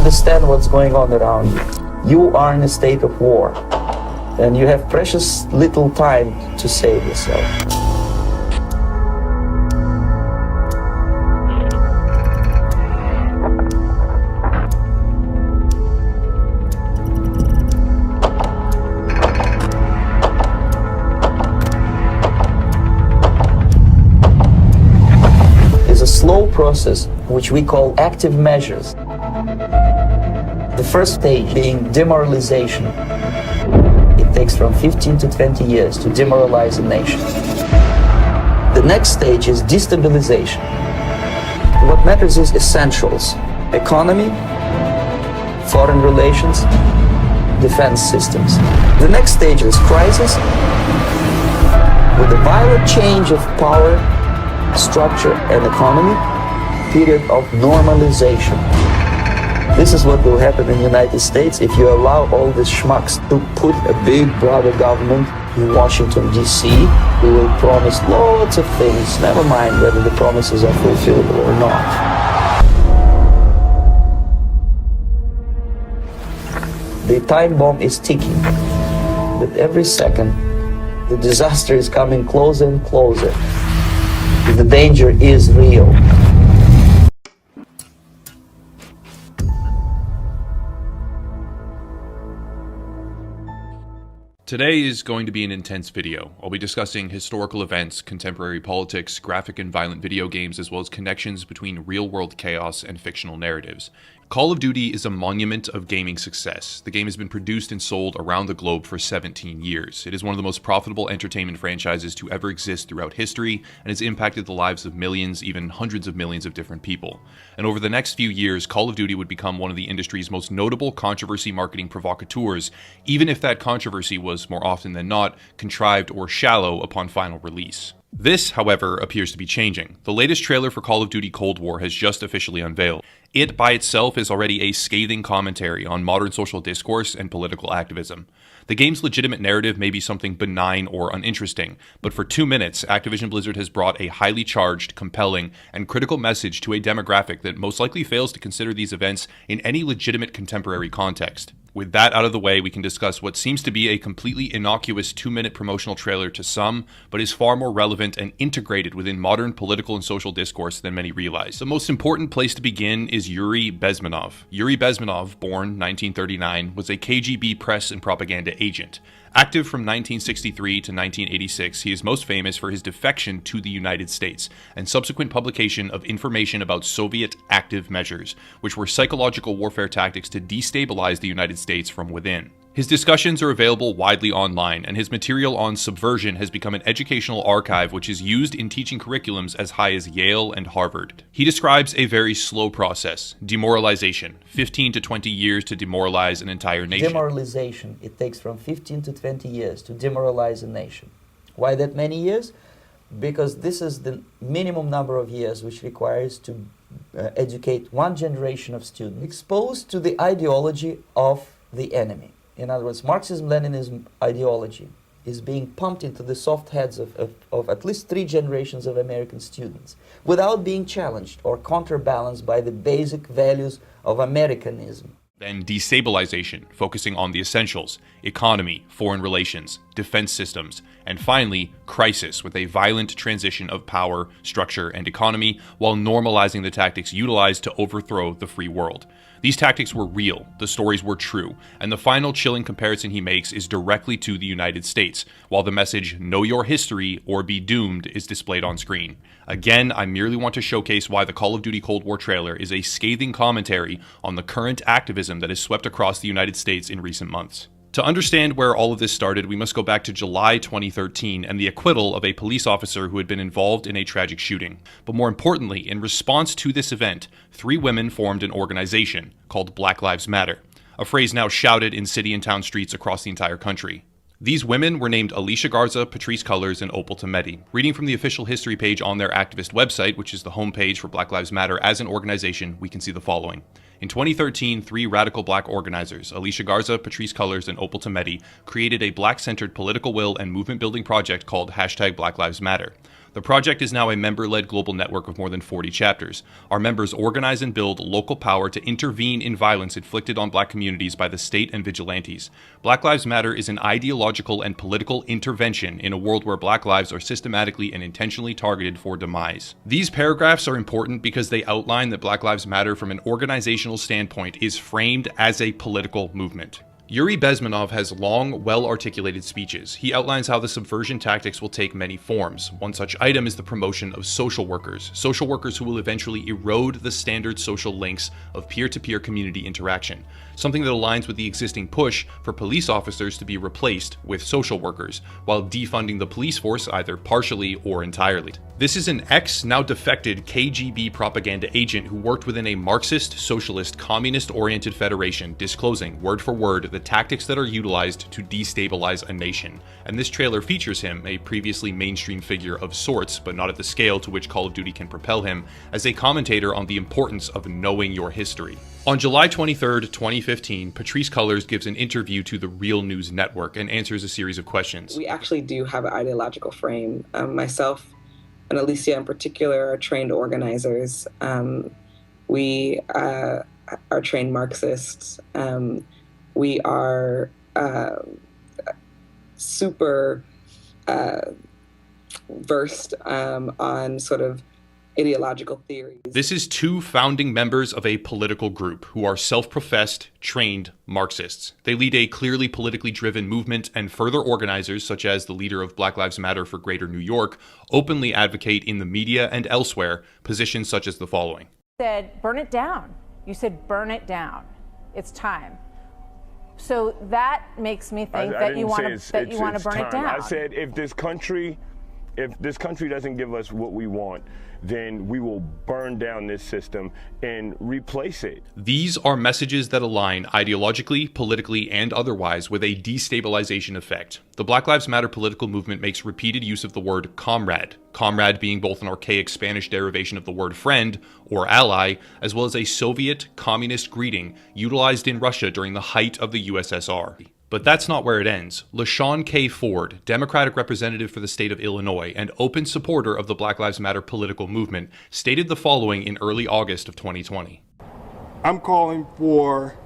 understand what's going on around you. You are in a state of war, and you have precious little time to save yourself. It's a slow process which we call active measures. The first stage being demoralization. It takes from 15 to 20 years to demoralize a nation. The next stage is destabilization. What matters is essentials: economy, foreign relations, defense systems. The next stage is crisis, with a violent change of power, structure, and economy, period of normalization. This is what will happen in the United States if you allow all these schmucks to put a big brother government in Washington, D.C., who will promise lots of things, never mind whether the promises are fulfillable or not. The time bomb is ticking, but every second the disaster is coming closer and closer. The danger is real. Today is going to be an intense video. I'll be discussing historical events, contemporary politics, graphic and violent video games, as well as connections between real-world chaos and fictional narratives. Call of Duty is a monument of gaming success. The game has been produced and sold around the globe for 17 years. It is one of the most profitable entertainment franchises to ever exist throughout history, and has impacted the lives of millions, even hundreds of millions of different people. And over the next few years, Call of Duty would become one of the industry's most notable controversy marketing provocateurs, even if that controversy was, more often than not, contrived or shallow upon final release. This, however, appears to be changing. The latest trailer for Call of Duty Cold War has just officially unveiled. It by itself is already a scathing commentary on modern social discourse and political activism. The game's legitimate narrative may be something benign or uninteresting, but for 2 minutes, Activision Blizzard has brought a highly charged, compelling, and critical message to a demographic that most likely fails to consider these events in any legitimate contemporary context. With that out of the way, we can discuss what seems to be a completely innocuous 2-minute promotional trailer to some, but is far more relevant and integrated within modern political and social discourse than many realize. The most important place to begin is Yuri Bezmenov. Yuri Bezmenov, born 1939, was a KGB press and propaganda agent. Active from 1963 to 1986, he is most famous for his defection to the United States and subsequent publication of information about Soviet active measures, which were psychological warfare tactics to destabilize the United States from within. His discussions are available widely online, and his material on subversion has become an educational archive which is used in teaching curriculums as high as Yale and Harvard. He describes a very slow process: demoralization, 15 to 20 years to demoralize an entire nation. Demoralization, it takes from 15 to 20 years to demoralize a nation. Why that many years? Because this is the minimum number of years which requires to educate one generation of students exposed to the ideology of the enemy. In other words, Marxism-Leninism ideology is being pumped into the soft heads of at least 3 generations of American students without being challenged or counterbalanced by the basic values of Americanism. Then destabilization, focusing on the essentials: economy, foreign relations, defense systems, and finally, crisis, with a violent transition of power, structure, and economy, while normalizing the tactics utilized to overthrow the free world. These tactics were real, the stories were true, and the final chilling comparison he makes is directly to the United States, while the message "Know your history or be doomed" is displayed on screen. Again, I merely want to showcase why the Call of Duty Cold War trailer is a scathing commentary on the current activism that has swept across the United States in recent months. To understand where all of this started, we must go back to July 2013 and the acquittal of a police officer who had been involved in a tragic shooting. But more importantly, in response to this event, 3 women formed an organization called Black Lives Matter, a phrase now shouted in city and town streets across the entire country. These women were named Alicia Garza, Patrisse Cullors, and Opal Tometi. Reading from the official history page on their activist website, which is the homepage for Black Lives Matter as an organization, we can see the following. In 2013, three radical black organizers, Alicia Garza, Patrisse Cullors, and Opal Tometi, created a black-centered political will and movement-building project called #BlackLivesMatter. The project is now a member-led global network of more than 40 chapters. Our members organize and build local power to intervene in violence inflicted on black communities by the state and vigilantes. Black Lives Matter is an ideological and political intervention in a world where black lives are systematically and intentionally targeted for demise. These paragraphs are important because they outline that Black Lives Matter from an organizational standpoint is framed as a political movement. Yuri Bezmenov has long, well-articulated speeches. He outlines how the subversion tactics will take many forms. One such item is the promotion of social workers who will eventually erode the standard social links of peer-to-peer community interaction, something that aligns with the existing push for police officers to be replaced with social workers, while defunding the police force either partially or entirely. This is an now defected KGB propaganda agent who worked within a Marxist, socialist, communist-oriented federation, disclosing, word for word, the tactics that are utilized to destabilize a nation. And this trailer features him, a previously mainstream figure of sorts, but not at the scale to which Call of Duty can propel him, as a commentator on the importance of knowing your history. On July 23, 2015, Patrisse Cullors gives an interview to the Real News Network and answers a series of questions. We actually do have an ideological frame. Myself and Alicia in particular are trained organizers. We are trained Marxists. We are super versed on sort of ideological theories. This is two founding members of a political group who are self-professed, trained Marxists. They lead a clearly politically driven movement, and further organizers, such as the leader of Black Lives Matter for Greater New York, openly advocate in the media and elsewhere positions such as the following. You said, burn it down. You said, burn it down. It's time. So that makes me think that you want to burn it down. I said, if this country doesn't give us what we want, then we will burn down this system and replace it. These are messages that align ideologically, politically, and otherwise with a destabilization effect. The Black Lives Matter political movement makes repeated use of the word comrade, comrade being both an archaic Spanish derivation of the word friend or ally, as well as a Soviet communist greeting utilized in Russia during the height of the USSR. But that's not where it ends. LaShawn K. Ford, Democratic representative for the state of Illinois and open supporter of the Black Lives Matter political movement, stated the following in early August of 2020. I'm calling for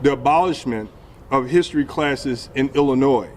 the abolishment of history classes in Illinois.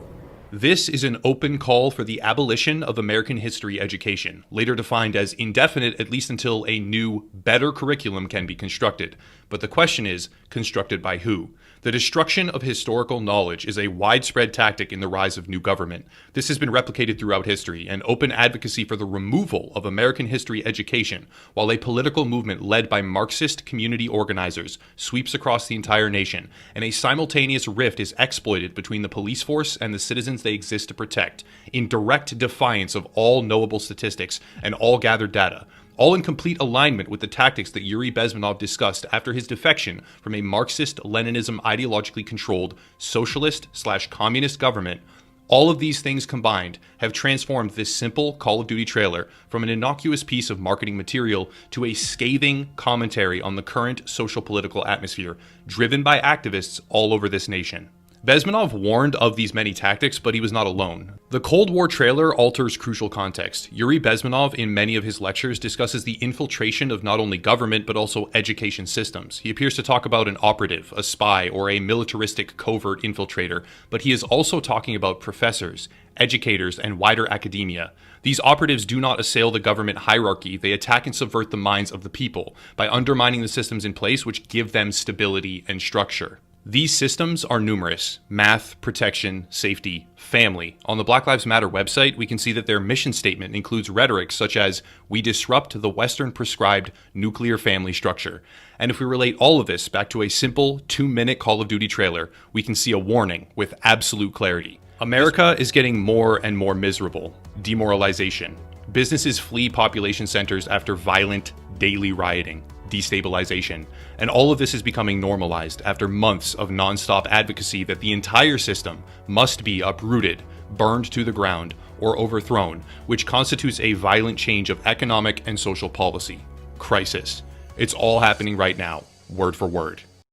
This is an open call for the abolition of American history education, later defined as indefinite at least until a new, better curriculum can be constructed. But the question is, constructed by who? The destruction of historical knowledge is a widespread tactic in the rise of new government. This has been replicated throughout history, and open advocacy for the removal of American history education, while a political movement led by Marxist community organizers sweeps across the entire nation, and a simultaneous rift is exploited between the police force and the citizens they exist to protect, in direct defiance of all knowable statistics and all gathered data, all in complete alignment with the tactics that Yuri Bezmenov discussed after his defection from a Marxist-Leninism ideologically controlled socialist/communist government. All of these things combined have transformed this simple Call of Duty trailer from an innocuous piece of marketing material to a scathing commentary on the current social-political atmosphere, driven by activists all over this nation. Bezmenov warned of these many tactics, but he was not alone. The Cold War trailer alters crucial context. Yuri Bezmenov, in many of his lectures, discusses the infiltration of not only government, but also education systems. He appears to talk about an operative, a spy, or a militaristic covert infiltrator, but he is also talking about professors, educators, and wider academia. These operatives do not assail the government hierarchy, they attack and subvert the minds of the people by undermining the systems in place which give them stability and structure. These systems are numerous: math, protection, safety, family. On the Black Lives Matter website, we can see that their mission statement includes rhetoric such as, "We disrupt the Western prescribed nuclear family structure." And if we relate all of this back to a simple 2-minute Call of Duty trailer, we can see a warning with absolute clarity. America is getting more and more miserable. Demoralization. Businesses flee population centers after violent, daily rioting. Destabilization. And all of this is becoming normalized after months of nonstop advocacy that the entire system must be uprooted, burned to the ground, or overthrown, which constitutes a violent change of economic and social policy. Crisis. It's all happening right now. word for word.